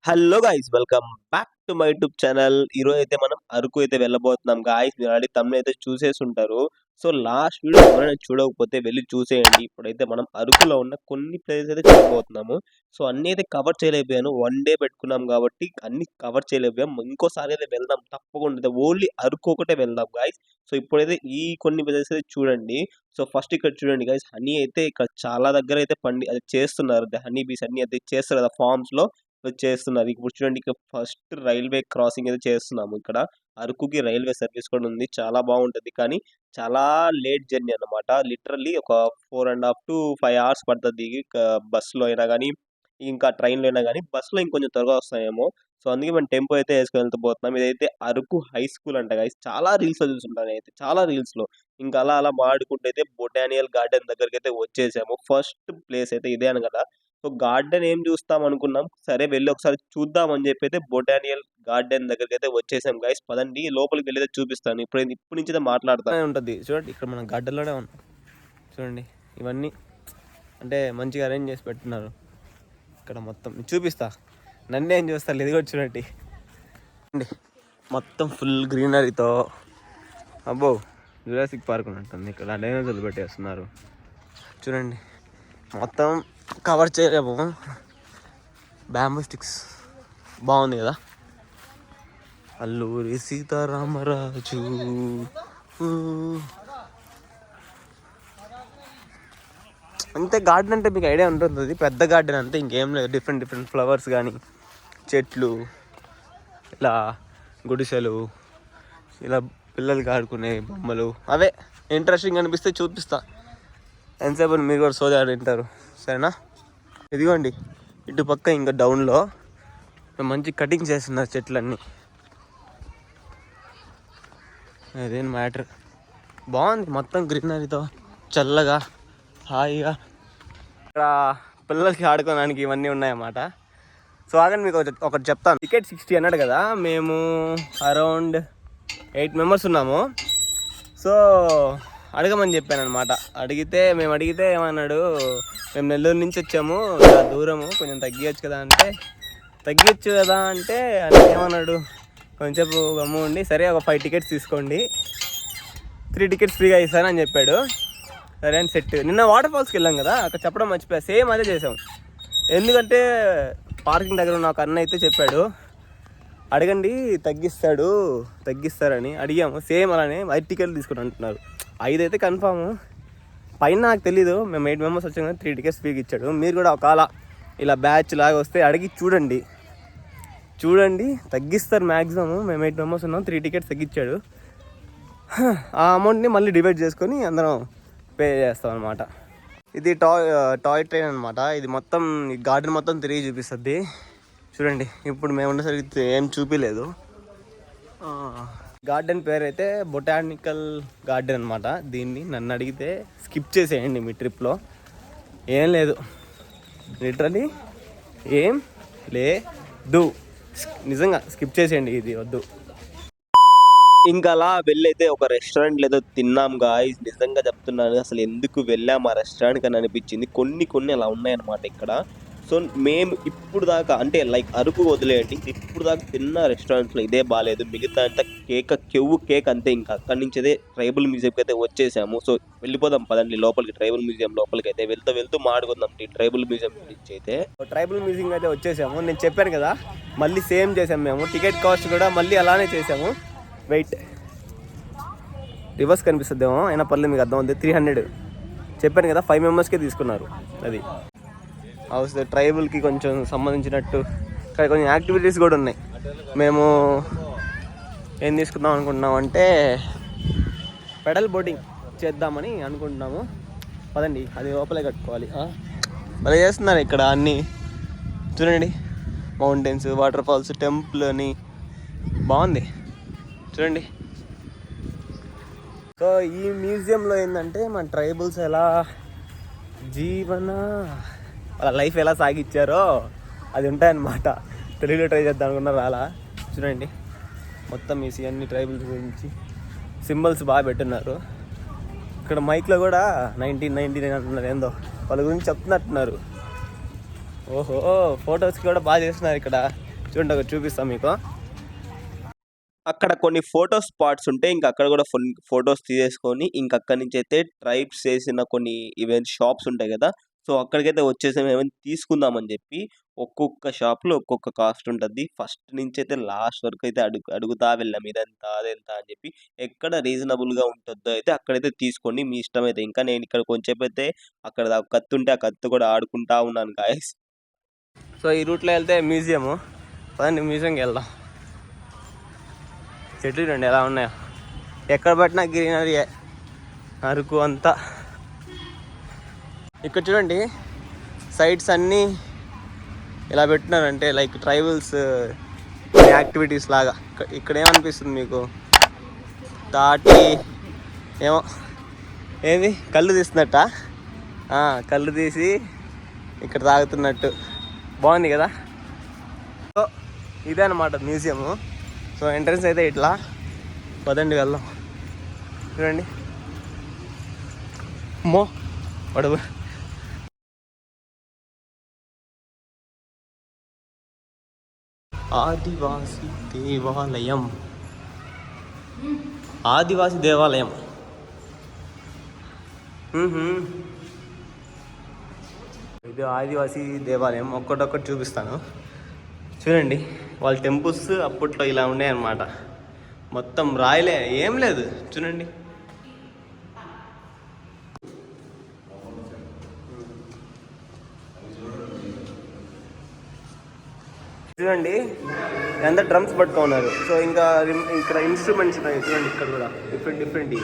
Hello guys, welcome back to my YouTube channel. ఈరోజు అయితే మనం అరకు అయితే వెళ్ళబోతున్నాం గాయస్. మీరు ఆల్రెడీ తమిళ అయితే చూసేసి ఉంటారు. సో లాస్ట్ వీడియో ఎవరైనా చూడకపోతే వెళ్ళి చూసేయండి. ఇప్పుడైతే మనం అరకులో ఉన్న కొన్ని ప్లేసెస్ అయితే చూడబోతున్నాము. సో అన్ని అయితే కవర్ చేయలేకపోయాను, వన్ డే పెట్టుకున్నాం కాబట్టి అన్ని కవర్ చేయలేకపోయాం. ఇంకోసారి అయితే వెళ్దాం తప్పకుండా. ఓన్లీ అరకు ఒకటే వెళ్దాం గాయస్. సో ఇప్పుడైతే ఈ కొన్ని ప్లేసెస్ అయితే చూడండి. సో ఫస్ట్ ఇక్కడ చూడండి గైస్, హనీ అయితే ఇక్కడ చాలా దగ్గర అయితే అది చేస్తున్నారు. హనీ బీస్ అన్ని అయితే చేస్తారు కదా ఫార్మ్స్ లో చేస్తున్నారు. ఇప్పుడు చూడండి, ఇక్కడ ఫస్ట్ రైల్వే క్రాసింగ్ అయితే చేస్తున్నాము. ఇక్కడ అరకుకి రైల్వే సర్వీస్ కూడా ఉంది, చాలా బాగుంటది. కానీ చాలా లేట్ జర్నీ అన్నమాట. లిటరల్లీ ఒక 4.5 to 5 hours పడుతుంది బస్సులో అయినా కానీ, ఇంకా ట్రైన్లో అయినా కానీ. బస్సులో ఇంకొంచెం త్వరగా వస్తాయేమో. సో అందుకే మేము టెంపో అయితే వేసుకెళ్తూ ఇదైతే అరకు హై స్కూల్ అంట గైస్. చాలా రీల్స్ లో చూస్తుంటాను అయితే, చాలా రీల్స్ లో. ఇంకా అలా అలా మాడుకుంటూ అయితే బొటానియల్ గార్డెన్ దగ్గరికి అయితే వచ్చేసాము. ఫస్ట్ ప్లేస్ అయితే ఇదే అని కదా. సో గార్డెన్ ఏం చూస్తాం అనుకున్నాం, సరే వెళ్ళి ఒకసారి చూద్దాం అని చెప్పి అయితే బొటానియల్ గార్డెన్ దగ్గరికి అయితే వచ్చేసాం గైస్. పదండి లోపలికి వెళ్ళి అయితే చూపిస్తాను. ఇప్పుడు నుంచి అయితే మాట్లాడుతూ ఉంటుంది. చూడండి, ఇక్కడ మన గార్డెన్ లోనే ఉన్నాం. చూడండి, ఇవన్నీ అంటే మంచిగా అరేంజ్ చేసి పెట్టున్నారు. ఇక్కడ మొత్తం చూపిస్తా, నన్ను ఏం చూస్తారు ఇది కూడా చూడండి. మొత్తం ఫుల్ గ్రీనరీతో, అబ్బో జురాసిక్ పార్క్ ఉంటుంది. ఇక్కడ డైనోసార్లు పెట్టేస్తున్నారు చూడండి. మొత్తం కవర్ చేయలేము. బ్యాంబూ స్టిక్స్ బాగుంది కదా. అల్లూరి సీతారామరాజు. అంతే, గార్డెన్ అంటే మీకు ఐడియా ఉంటుంది. పెద్ద గార్డెన్ అంతే, ఇంకేం లేదు. డిఫరెంట్ డిఫరెంట్ ఫ్లవర్స్ కానీ, చెట్లు, ఇలా గుడిసెలు, ఇలా పిల్లలకి ఆడుకునే బొమ్మలు, అవే ఇంట్రెస్టింగ్ అనిపిస్తే చూపిస్తా. ఎంతసేపు మీరు కూడా సోది ఆడింటారు, సరేనా. ఇదిగోండి, ఇటు పక్క ఇంకా డౌన్లో మంచి కటింగ్ చేస్తున్నారు చెట్లన్నీ. అదేం మ్యాటర్, బాగుంది మొత్తం గ్రీనరీతో, చల్లగా హాయిగా. ఇక్కడ పిల్లలకి ఆడుకోవడానికి ఇవన్నీ ఉన్నాయన్నమాట. సో ఆగండి, మీకు ఒకటి చెప్తాను. టికెట్ 60 అన్నాడు కదా. మేము అరౌండ్ 8 members ఉన్నాము. సో అడగమని చెప్పాను అనమాట. మేము అడిగితే ఏమన్నాడు, మేము నెల్లూరు నుంచి వచ్చాము, దూరము, కొంచెం తగ్గించచ్చు కదా అంటే, తగ్గించచ్చు కదా అంటే ఏమన్నాడు, కొంచెంసేపు గమ్ము ఉండి, సరే ఒక 5 tickets తీసుకోండి, 3 tickets ఫ్రీగా ఇస్తానని చెప్పాడు. సరే అని సెట్. నిన్న వాటర్ ఫాల్స్కి వెళ్ళాం కదా, అక్కడ చెప్పడం మర్చిపోయా. సేమ్ అదే చేసాం. ఎందుకంటే పార్కింగ్ దగ్గర ఉన్న ఒక అన్న అయితే చెప్పాడు, అడగండి తగ్గిస్తారని. అడిగాము, సేమ్ అలానే 5 tickets తీసుకుని అంటున్నారు. 5 అయితే కన్ఫామ్, పైన నాకు తెలీదు. మేము 8 members వచ్చాం కదా, 3 tickets ఫ్రీగా ఇచ్చాడు. మీరు కూడా ఒకవేళ ఇలా బ్యాచ్ లాగా వస్తే అడిగి చూడండి తగ్గిస్తారు మ్యాక్సిమం. మేము 8 members ఉన్నాం, 3 tickets తగ్గించాడు. ఆ అమౌంట్ని మళ్ళీ డివైడ్ చేసుకొని అందరం పే చేస్తాం అనమాట. ఇది టాయ్ ట్రైన్ అనమాట. ఇది మొత్తం గార్డెన్ మొత్తం తిరిగి చూపిస్తుంది. చూడండి, ఇప్పుడు మేము ఉండేసరికి ఏం చూపించలేదు. గార్డెన్ పేరు అయితే బొటానికల్ గార్డెన్ అనమాట. దీన్ని నన్ను అడిగితే స్కిప్ చేసేయండి మీ ట్రిప్లో. ఏం లేదు, లిటరలీ ఏం లేదు, నిజంగా స్కిప్ చేసేయండి, ఇది వద్దు. ఇంకా అలా వెళ్ళైతే ఒక రెస్టారెంట్ ఏదో తిన్నాం గాయ్స్. నిజంగా చెప్తున్నాను, అసలు ఎందుకు వెళ్ళాము ఆ రెస్టారెంట్ అని అనిపించింది. కొన్ని అలా ఉన్నాయన్నమాట ఇక్కడ. సో మేము ఇప్పుడు దాకా, అంటే లైక్ అరకు వదిలేయండి, ఇప్పుడు దాకా తిన్న రెస్టారెంట్స్లో ఇదే బాగాలేదు. మిగతా అంతా కేక్ అంతే. ఇంకా అక్కడి నుంచి అయితే ట్రైబల్ మ్యూజియంకి అయితే వచ్చేసాము. సో వెళ్ళిపోదాం పదండి లోపలికి, ట్రైబల్ మ్యూజియం లోపలికి అయితే వెళ్తూ మాడుకుందాం ఈ ట్రైబల్ మ్యూజియం గురించి అయితే. ట్రైబల్ మ్యూజియం అయితే వచ్చేసాము. నేను చెప్పాను కదా, మళ్ళీ సేమ్ చేసాము మేము. టికెట్ కాస్ట్ కూడా మళ్ళీ అలానే చేసాము. వెయిట్, రివర్స్ కనిపిస్తుందేమో, అయినా పర్లేదు, మీకు అర్థం అవుతుంది. 300 చెప్పాను కదా, 5 membersకే తీసుకున్నారు. అది హౌస్ ట్రైబల్కి కొంచెం సంబంధించినట్టు ఇక్కడ కొంచెం యాక్టివిటీస్ కూడా ఉన్నాయి. మేము ఏం తీసుకుందాం అనుకుంటున్నాం అంటే, పెడల్ బోటింగ్ చేద్దామని అనుకుంటున్నాము. పదండి, అది లోపలే కట్టుకోవాలి. అలా చేస్తున్నారు ఇక్కడ అన్నీ. చూడండి, మౌంటైన్స్, వాటర్ ఫాల్స్, టెంపుల్ అని బాగుంది చూడండి. సో ఈ మ్యూజియంలో ఏంటంటే మన ట్రైబల్స్ ఎలా వాళ్ళ లైఫ్ ఎలా సాగిచ్చారో అది ఉంటాయన్నమాట. తెలుగులో ట్రై చేద్దాం అనుకున్నారు అలా. చూడండి, మొత్తం ఈ అన్ని ట్రైబల్స్ గురించి సింబల్స్ బాగా పెట్టున్నారు. ఇక్కడ మైక్లో కూడా 1999 అంటున్నారు, ఏందో వాళ్ళ గురించి చెప్తున్నట్టున్నారు. ఓహో, ఫొటోస్కి కూడా బాగా చేస్తున్నారు ఇక్కడ. చూడండి అక్కడ చూపిస్తాం మీకు. అక్కడ కొన్ని ఫోటో స్పాట్స్ ఉంటాయి. ఇంకా అక్కడ కూడా ఫొటోస్ తీసేసుకొని ఇంక అక్కడి నుంచి అయితే ట్రైబ్స్ చేసిన కొన్ని ఈవెంట్ షాప్స్ ఉంటాయి కదా, సో అక్కడికైతే వచ్చేసి ఏమైనా తీసుకుందామని చెప్పి ఒక్కొక్క షాప్లో ఒక్కొక్క కాస్ట్ ఉంటుంది. ఫస్ట్ నుంచి అయితే లాస్ట్ వరకు అయితే అడుగుతా వెళ్ళాం, ఇదెంత అదెంత అని చెప్పి. ఎక్కడ రీజనబుల్గా ఉంటుందో అయితే అక్కడైతే తీసుకోండి, మీ ఇష్టం అయితే. ఇంకా నేను ఇక్కడ కొంచెం అయితే అక్కడ కత్తి ఉంటే ఆ కత్తి కూడా ఆడుకుంటా ఉన్నాను గాయస్. సో ఈ రూట్లో వెళ్తే మ్యూజియము, పదండి మ్యూజియంకి వెళ్దాం. చెట్లు చూడండి ఎలా ఉన్నాయో, ఎక్కడ పట్టినా గ్రీనరీ అరకు అంతా. ఇక్కడ చూడండి సైట్స్ అన్నీ ఇలా పెట్టినారంటే లైక్ ట్రైబల్స్ యాక్టివిటీస్ లాగా. ఇక్కడ ఏమనిపిస్తుంది మీకు? తాటి ఏమో ఏది కళ్ళు తీస్తున్నట్ట, కళ్ళు తీసి ఇక్కడ తాగుతున్నట్టు బాగుంది కదా. సో ఇదే అన్నమాట మ్యూజియము. సో ఎంట్రన్స్ అయితే ఇట్లా, పదండి వెళ్దాం. చూడండి మో పడవ. ఆదివాసి దేవాలయం, ఆదివాసి దేవాలయం. ఇది ఆదివాసి దేవాలయం. ఒక్కటొక్కటి చూపిస్తాను చూడండి. వాళ్ళ టెంపుల్స్ అప్పట్లో ఇలా ఉన్నాయి అన్నమాట. మొత్తం రాయలే, ఏం లేదు. చూడండి చూడండి ఎంత డ్రమ్స్ పట్టుకున్నారు. సో ఇంకా ఇక్కడ ఇన్స్ట్రుమెంట్స్ ఉన్నాయి చూడండి, ఇక్కడ కూడా డిఫరెంట్.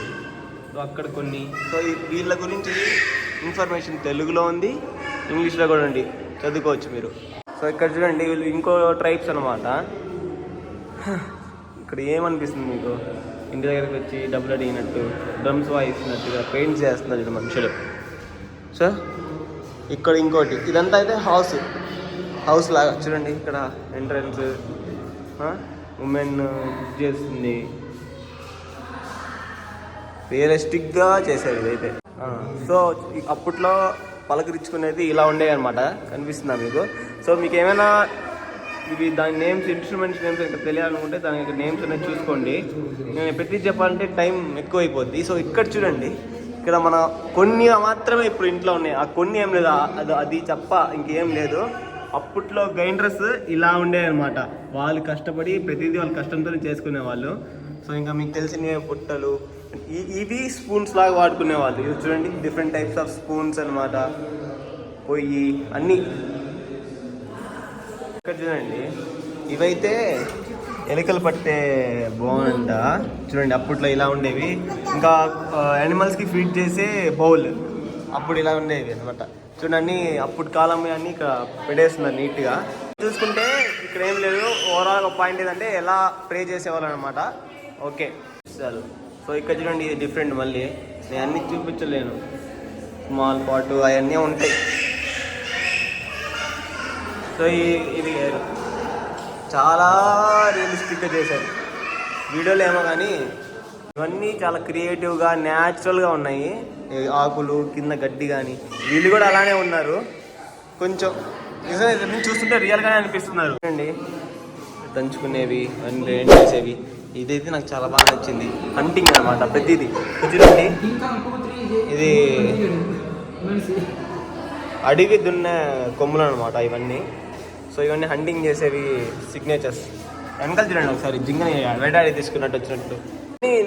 సో అక్కడ కొన్ని. సో వీళ్ళ గురించి ఇన్ఫర్మేషన్ తెలుగులో ఉంది, ఇంగ్లీష్లో కూడా ఉంది, చదువుకోవచ్చు మీరు. సో ఇక్కడ చూడండి వీళ్ళు ఇంకో ట్రైబ్స్ అనమాట. ఇక్కడ ఏమనిపిస్తుంది మీకు? ఇంటి దగ్గరికి వచ్చి డబ్బులు అడిగినట్టు, డ్రమ్స్ వాయిస్తున్నట్టుగా పెయింట్ చేస్తున్నారు మనుషులు. సో ఇక్కడ ఇంకోటి, ఇదంతా అయితే హౌస్ లాగా. చూడండి ఇక్కడ ఎంట్రన్స్, ఉమెన్ చేస్తుంది, రియలిస్టిక్గా చేశారు ఇదైతే. సో అప్పట్లో పలకరించుకునేది ఇలా ఉండేవి అనమాట. కనిపిస్తుందా మీకు? సో మీకు ఏమైనా ఇవి దాని నేమ్స్, ఇన్స్ట్రుమెంట్స్ నేమ్స్ ఇక్కడ తెలియాలనుకుంటే దాని నేమ్స్ అనేది చూసుకోండి. నేను ప్రతి చెప్పాలంటే టైం ఎక్కువ అయిపోద్ది. సో ఇక్కడ చూడండి, ఇక్కడ మన కొన్ని మాత్రమే ఇప్పుడు ఇంట్లో ఉన్నాయి, ఆ కొన్ని ఏం లేదు, అది తప్ప ఇంకేం లేదు. అప్పట్లో గ్రైండర్స్ ఇలా ఉండేవి అనమాట. వాళ్ళు కష్టపడి ప్రతిదీ వాళ్ళ కష్టంతో చేసుకునేవాళ్ళు. సో ఇంకా మీకు తెలిసిన పుట్టలు, ఇవి స్పూన్స్ లాగా వాడుకునేవాళ్ళు. ఇది చూడండి డిఫరెంట్ టైప్స్ ఆఫ్ స్పూన్స్ అనమాట. పొయ్యి అన్నీ ఇక్కడ చూడండి. ఇవైతే ఎలుకలు పట్టే బోన్. చూడండి అప్పట్లో ఇలా ఉండేవి. ఇంకా యానిమల్స్కి ఫీడ్ చేసే బౌల్ అప్పుడు ఇలా ఉండేవి అనమాట. చూడండి అప్పుడు కాలం అన్నీ ఇక్కడ పెట్టేస్తున్నారు నీట్గా. చూసుకుంటే ఇక్కడ ఏం లేదు. ఓవరాల్ ఒక పాయింట్ ఏంటంటే ఎలా ప్రే చేసేవాళ్ళు అనమాట. ఓకే చాలు. సో ఇక్కడ చూడండి ఇది డిఫరెంట్. మళ్ళీ నేను అన్నీ చూపించలేను, స్మాల్ పాట్ అవన్నీ ఉంటాయి. సో ఇది చాలా రియలిస్టిక్గా చేశారు వీడియోలో ఏమో, కానీ ఇవన్నీ చాలా క్రియేటివ్గా న్యాచురల్గా ఉన్నాయి. ఆకులు కింద గడ్డి కానీ, వీళ్ళు కూడా అలానే ఉన్నారు. కొంచెం నిజంగా చూస్తుంటే రియల్గానే అనిపిస్తున్నారు. చూడండి దంచుకునేవి అన్నీ ఏం చేసేవి. ఇదైతే నాకు చాలా బాగా నచ్చింది. హంటింగ్ అనమాట ప్రతిదీ. చూడండి ఇది అడిగి దున్న కొమ్ములు అనమాట ఇవన్నీ. సో ఇవన్నీ హంటింగ్ చేసేవి సిగ్నేచర్స్. వెనకాల చూడండి ఒకసారి జింగని వేటాడి తీసుకున్నట్టు వచ్చినట్టు.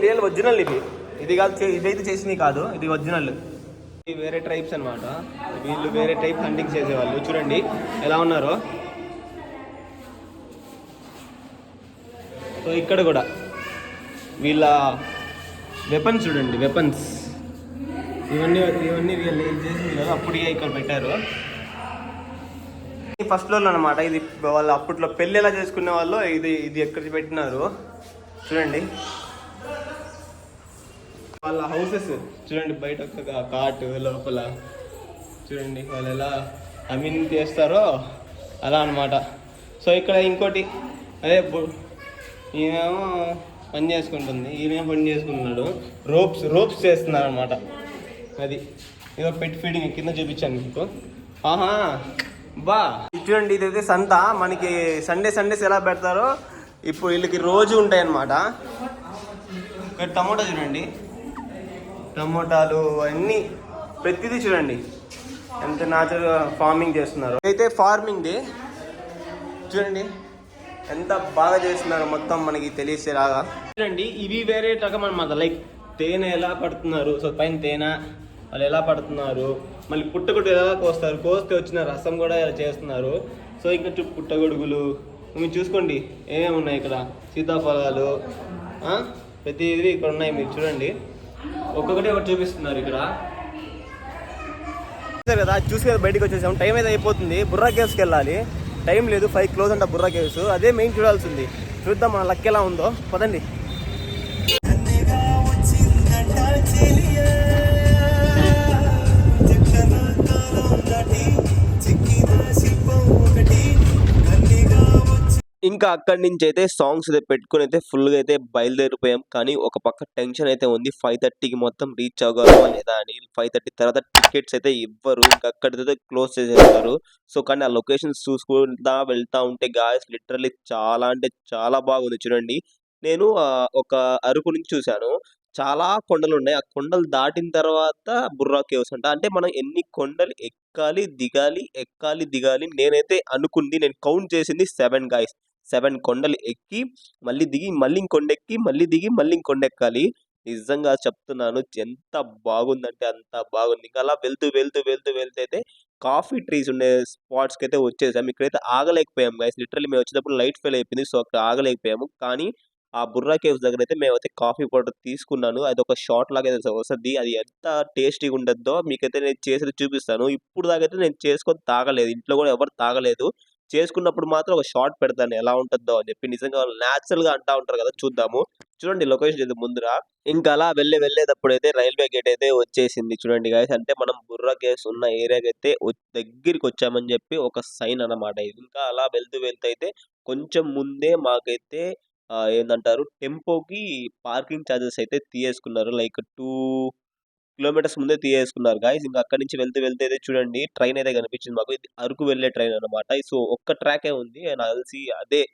రియల్ ఒరిజినల్ ఇది కాదు, ఇదైతే చేసినవి కాదు, ఇది ఒరిజినల్. ఇది వేరే ట్రైబ్స్ అనమాట. వీళ్ళు వేరే టైప్ హంటింగ్ చేసేవాళ్ళు. చూడండి ఎలా ఉన్నారో. సో ఇక్కడ కూడా వీళ్ళ వెపన్స్ చూడండి, వెపన్స్ ఇవన్నీ వీళ్ళు ఏం చేసింది కదా అప్పుడే ఇక్కడ పెట్టారు. ఫస్ట్ ఫ్లోర్లో అనమాట. ఇది వాళ్ళు అప్పట్లో పెళ్ళి ఎలా చేసుకునే వాళ్ళు. ఇది ఎక్కడ పెట్టినారు చూడండి. వాళ్ళ హౌసెస్ చూడండి, బయట ఒక కాట్, లోపల చూడండి వాళ్ళు ఎలా అమీన్ చేస్తారో అలా అనమాట. సో ఇక్కడ ఇంకోటి అదే ఈయనేమో పని చేసుకుంటుంది, ఈయనేమో పని చేసుకుంటున్నాడు. రోప్స్ చేస్తున్నారు అనమాట. అది ఇదో పెట్ ఫీడింగ్ కింద చూపించాను మీకు. బా చూడండి, ఇదైతే సంత. మనకి సండేస్ ఎలా పెడతారో ఇప్పుడు వీళ్ళకి రోజు ఉంటాయి అన్నమాట. ఇక్కడ టమోటా చూడండి, టమోటాలు అన్నీ ప్రతిదీ చూడండి ఎంత న్యాచురల్గా ఫార్మింగ్ చేస్తున్నారు. అయితే ఫార్మింగ్ డే చూడండి ఎంత బాగా చేస్తున్నారు, మొత్తం మనకి తెలిసేలాగా. చూడండి ఇవి వేరే రకం అనమాట. లైక్ తేనె ఎలా పడుతున్నారు, సో పైన తేనె వాళ్ళు ఎలా పడుతున్నారు, మళ్ళీ పుట్టగొడుగు ఎలా కోస్తారు, కోస్తే వచ్చిన రసం కూడా ఇలా చేస్తున్నారు. సో ఇంకా పుట్టగొడుగులు మీరు చూసుకోండి ఏమేమి ఉన్నాయి ఇక్కడ. సీతాఫలాలు ప్రతిదీ ఇక్కడ ఉన్నాయి, మీరు చూడండి. ఒక్కొక్కటి ఒకటి చూపిస్తున్నారు ఇక్కడ కదా. చూసి కదా బయటకు వచ్చేసాము. టైం అయితే అయిపోతుంది, బుర్రా కేవ్స్కి వెళ్ళాలి. టైం లేదు, 5 క్లోజ్ అంట బుర్రా కేవ్స్. అదే మెయిన్ చూడాల్సింది. చూద్దాం మన లక్ ఎలా ఉందో, పదండి. ఇంకా అక్కడి నుంచి అయితే సాంగ్స్ అయితే పెట్టుకుని అయితే ఫుల్గా అయితే బయలుదేరిపోయాం. కానీ ఒక పక్క టెన్షన్ అయితే ఉంది, 5:30కి మొత్తం రీచ్ అవ్వగలమా లేదా అని. 5:30 తర్వాత టికెట్స్ అయితే ఇవ్వరు, ఇంకా అక్కడితో క్లోజ్ చేసేస్తారు. సో కానీ ఆ లొకేషన్స్ చూసుకుంటా వెళ్తా ఉంటే గాయస్ లిటరల్లీ చాలా అంటే చాలా బాగుంది. చూడండి నేను ఒక అరకు నుంచి చూశాను, చాలా కొండలు ఉన్నాయి. ఆ కొండలు దాటిన తర్వాత బుర్రా కేవ్స్ అంట. అంటే మనం ఎన్ని కొండలు ఎక్కాలి దిగాలి. నేనైతే అనుకుంది, నేను కౌంట్ చేసింది 7 గాయస్. 7 కొండలు ఎక్కి మళ్ళీ దిగి మళ్ళీ ఇంకొండెక్కి మళ్ళీ దిగి మళ్ళీ ఇంకొండెక్కాలి. నిజంగా చెప్తున్నాను ఎంత బాగుందంటే అంత బాగుంది. ఇంకా అలా వెళ్తూ అయితే కాఫీ ట్రీస్ ఉండే స్పాట్స్కి అయితే వచ్చేసాం. ఇక్కడైతే ఆగలేకపోయాం గైస్. లిటరల్లీ మేము వచ్చేటప్పుడు లైట్ ఫెయిల్ అయిపోయింది, సో అక్కడ ఆగలేకపోయాము. కానీ ఆ బుర్రా కేవ్స్ దగ్గర అయితే మేమైతే కాఫీ పౌడర్ తీసుకున్నాను. అది ఒక షాట్ లాగా అయితే వస్తుంది. అది ఎంత టేస్టీగా ఉండద్దో మీకైతే నేను చేసి చూపిస్తాను. ఇప్పుడు దాకైతే నేను చేసుకొని తాగలేదు, ఇంట్లో కూడా ఎవరు తాగలేదు. చేసుకున్నప్పుడు మాత్రం ఒక షాట్ పెడతాను ఎలా ఉంటుందో అని చెప్పి. నిజంగా న్యాచురల్ గా అంటా ఉంటారు కదా, చూద్దాము. చూడండి లొకేషన్ ఇది ముందురా. ఇంకా అలా వెళ్ళేటప్పుడు అయితే రైల్వే గేట్ అయితే వచ్చేసింది. చూడండి గాయస్, అంటే మనం బుర్రా కేవ్స్ ఉన్న ఏరియాకి అయితే దగ్గరికి వచ్చామని చెప్పి ఒక సైన్ అన్నమాట. ఇంకా అలా వెళ్తూ అయితే కొంచెం ముందే మాకైతే ఏందంటారు టెంపోకి పార్కింగ్ ఛార్జెస్ అయితే తీయేసుకున్నారు. లైక్ 2 కిలోమీటర్స్ ముందే తీయేసుకున్నారు గాయ్స్. ఇంకా అక్కడి నుంచి వెళ్తూ అయితే చూడండి ట్రైన్ అయితే కనిపించింది మాకు. ఇది అరకు వెళ్ళే ట్రైన్ అనమాట. సో ఒక్క ట్రాకే ఉంది నాకు తెలిసి,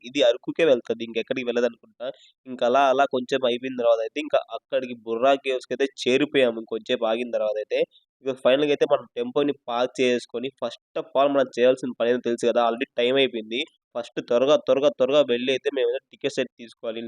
ఇది అరకుకే వెళ్తుంది, ఇంకెక్కడికి వెళ్ళదు అనుకుంటా. ఇంకా అలా కొంచెం అయిపోయిన తర్వాత అయితే ఇంకా అక్కడికి బుర్రా కేవ్స్కి అయితే చేరిపోయాము. ఇంకొంచెం ఆగిన తర్వాత అయితే ఇక ఫైనల్గా అయితే మనం టెంపోని పార్క్ చేసుకొని ఫస్ట్ ఆఫ్ ఆల్ మనం చేయాల్సిన పని ఏంటో తెలుసు కదా, ఆల్రెడీ టైం అయిపోయింది. ఫస్ట్ త్వరగా వెళ్ళి అయితే మేము టికెట్స్ అయితే తీసుకోవాలి.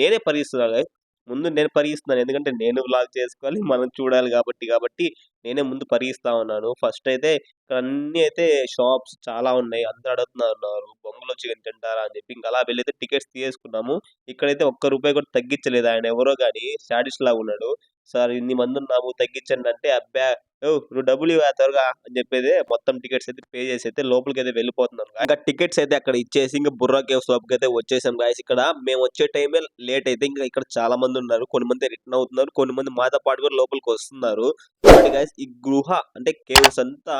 నేనే పరిగిస్తున్నాను, ముందు నేను పరిగిస్తున్నాను. ఎందుకంటే నేను వ్లాగ్ చేసుకోవాలి, మనం చూడాలి కాబట్టి నేనే ముందు పరిగిస్తా ఉన్నాను. ఫస్ట్ అయితే ఇక్కడ అన్ని అయితే షాప్స్ చాలా ఉన్నాయి. అందరూ అడుగుతున్నారు బొంగులో చికెన్ తింటారా అని చెప్పి. ఇంకా అలా వెళ్ళైతే టికెట్స్ తీసుకున్నాము. ఇక్కడైతే ₹1 కూడా తగ్గించలేదు ఆయన, ఎవరో కానీ శాడిస్ట్ లాగా ఉన్నాడు. సార్ ఇన్ని మంది ఉన్నాము తగ్గించండి అంటే, అబ్బా నువ్వు డబ్బులు ఇవ్వ త్వరగా అని చెప్పేది. మొత్తం టికెట్స్ అయితే పే చేసి అయితే లోపలికి అయితే వెళ్ళిపోతున్నాను. ఇంకా టికెట్స్ అయితే అక్కడ ఇచ్చేసి ఇంకా బుర్రా కేవ్స్ లోపలికి అయితే వచ్చేసాం గాయస్. ఇక్కడ మేము వచ్చే టైమే లేట్ అయితే ఇంకా ఇక్కడ చాలా మంది ఉన్నారు. కొన్ని మంది రిటర్న్ అవుతున్నారు, కొన్ని మంది మాతో పాటు కూడా లోపలికి వస్తున్నారు. గాయస్ ఈ గృహ అంటే కేవ్స్ అంతా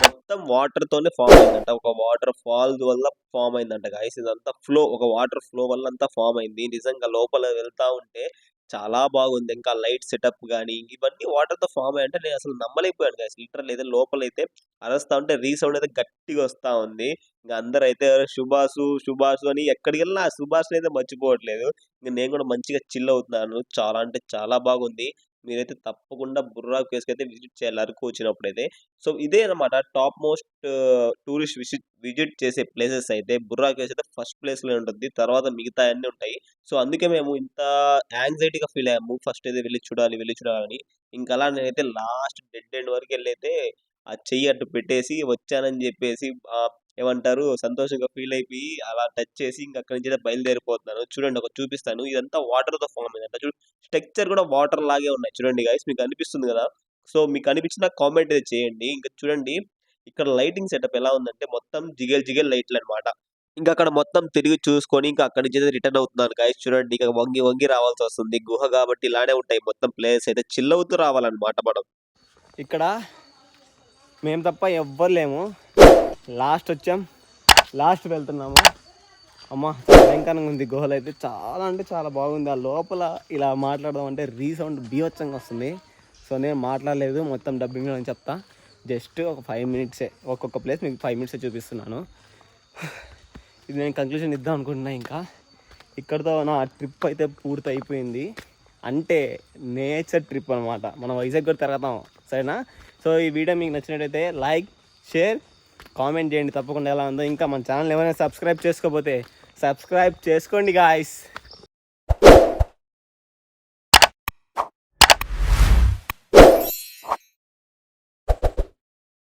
మొత్తం వాటర్ తోనే ఫామ్ అయిందంట. ఒక వాటర్ ఫాల్ వల్ల ఫామ్ అయిందంట గాయస్. ఇదంతా ఒక వాటర్ ఫ్లో వల్ల అంతా ఫామ్ అయింది. నిజంగా లోపల వెళ్తా ఉంటే చాలా బాగుంది. ఇంకా లైట్ సెటప్ గానీ ఇవన్నీ వాటర్ తో ఫామ్ అయ్యంటే నేను అసలు నమ్మలేకపోయాను గాయ్స్. లిటరల్లీ అయితే లోపలైతే అరుస్తా ఉంటే రీసౌండ్ అయితే గట్టిగా వస్తా ఉంది. ఇంకా అందరైతే సుభాష్ అని ఎక్కడికి వెళ్ళినా ఆ సుభాష్ అయితే మర్చిపోవట్లేదు. ఇంక నేను కూడా మంచిగా చిల్ అవుతున్నాను. చాలా అంటే చాలా బాగుంది. మీరైతే తప్పకుండా బుర్రా కేవ్స్‌కి అయితే విజిట్ చేయాలి అరకు వచ్చినప్పుడైతే. సో ఇదే అన్నమాట టాప్ మోస్ట్ టూరిస్ట్ విజిట్ చేసే ప్లేసెస్ అయితే బుర్రా కేవ్స్ అయితే ఫస్ట్ ప్లేస్‌లో ఉంటుంది. తర్వాత మిగతా అన్నీ ఉంటాయి. సో అందుకే మేము ఇంత యాంగ్జైటీగా ఫీల్ అయ్యాము. ఫస్ట్ అయితే వెళ్లి చూడాలని. ఇంకా అలా నేనైతే లాస్ట్ డెడ్ ఎండ్ వరకు వెళ్ళైతే ఆ చెయ్యి అటు పెట్టేసి వచ్చానని చెప్పేసి ఏమంటారు సంతోషంగా ఫీల్ అయిపోయి అలా టచ్ చేసి ఇంక అక్కడి నుంచి అయితే బయలుదేరిపోతున్నాను. చూడండి ఒకటి చూపిస్తాను. ఇదంతా వాటర్‌తో ఫార్మ్ అయిందంట. స్ట్రక్చర్ కూడా వాటర్ లాగే ఉన్నాయి. చూడండి గైస్ మీకు అనిపిస్తుంది కదా! సో మీకు అనిపించిన కామెంట్ అయితే చేయండి. ఇంకా చూడండి ఇక్కడ లైటింగ్ సెటప్ ఎలా ఉందంటే మొత్తం జిగేల్ లైట్లన్నమాట. ఇంకా అక్కడ మొత్తం తిరిగి చూసుకొని ఇంకా అక్కడి నుంచి అయితే రిటర్న్ అవుతున్నాను గైస్. చూడండి ఇక వంగి రావాల్సొస్తుంది. గుహ కాబట్టి ఇలానే ఉంటాయి మొత్తం ప్లేస్ అయితే. చిల్ అవుతూ రావాలన్నమాట మనం. ఇక్కడ మేము తప్ప ఎవ్వరు లేము. లాస్ట్ వచ్చాం, లాస్ట్ వెళ్తున్నాము. అమ్మ చాలా భయంకరంగా ఉంది. గుహలు అయితే చాలా అంటే చాలా బాగుంది. ఆ లోపల ఇలా మాట్లాడదాం అంటే రీసౌండ్ బీభత్సంగా వస్తుంది. సో నేను మాట్లాడలేదు, మొత్తం డబ్బింగ్ అని చెప్తా. జస్ట్ ఒక 5 మినిట్సే, ఒక్కొక్క ప్లేస్ మీకు 5 మినిట్సే చూపిస్తున్నాను. ఇది నేను కంక్లూజన్ ఇద్దాం అనుకుంటున్నా. ఇంకా ఇక్కడితో నా ట్రిప్ అయితే పూర్తి అయిపోయింది. అంటే నేచర్ ట్రిప్ అనమాట. మనం వైజాగ్ కూడా తిరుగుతాం, సరేనా? సో ఈ వీడియో మీకు నచ్చినట్టయితే లైక్, షేర్, కామెంట్ చేయండి తప్పకుండా ఎలా ఉందో. ఇంకా మన ఛానల్ ఏమైనా సబ్స్క్రైబ్ చేసుకోకపోతే సబ్స్క్రైబ్ చేసుకోండి గాయ్స్.